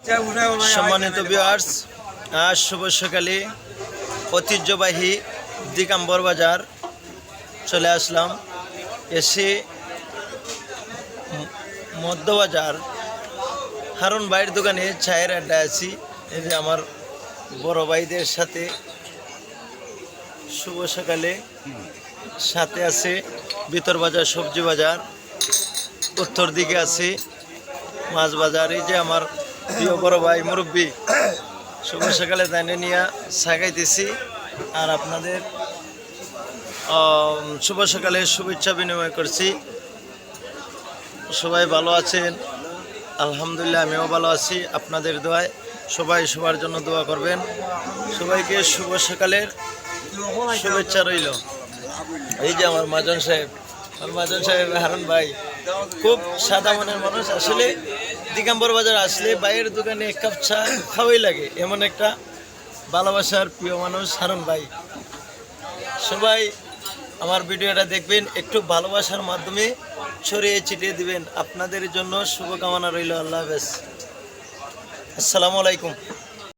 সম্মানিত ভিউয়ার্স, আজ শুভ সকালে ঐতিহ্যবাহী দিগম্বর বাজার চলে আসলাম। এসে মধ্যবাজার হারুন ভাইয়ের দোকানে চায়ের আড্ডা আছি। এই যে আমার বড় ভাইদের সাথে শুভ সকালে সাথে আছে ভিতর বাজার, সবজি বাজার, উত্তর দিকে আছে মাছ বাজার। এই যে আমার প্রিয় বড় ভাই মুরব্বী, শুভ সকালে তাইনে নিয়ে সাগাইতেছি আর আপনাদের শুভ সকালে শুভেচ্ছা বিনিময় করছি। সবাই ভালো আছেন? আলহামদুলিল্লাহ, আমিও ভালো আছি। আপনাদের দোয়ায় সবাই সবার জন্য দোয়া করবেন। সবাইকে শুভ সকালের শুভেচ্ছা রইল। এই যে আমার মাজন সাহেব, হারুন ভাই খুব সাদা মনের মানুষ। আসলে দিগম্বর বাজার আসলে ভাইয়ের দোকানে এক কাপ চা খাওয়াই লাগে, এমন একটা ভালোবাসার প্রিয় মানুষ হারুন ভাই। সবাই আমার ভিডিওটা দেখবেন, একটু ভালোবাসার মাধ্যমে ছড়িয়ে ছিটিয়ে দিবেন। আপনাদের জন্য শুভকামনা রইল। আল্লাহ হাফেজ, আসসালামু আলাইকুম।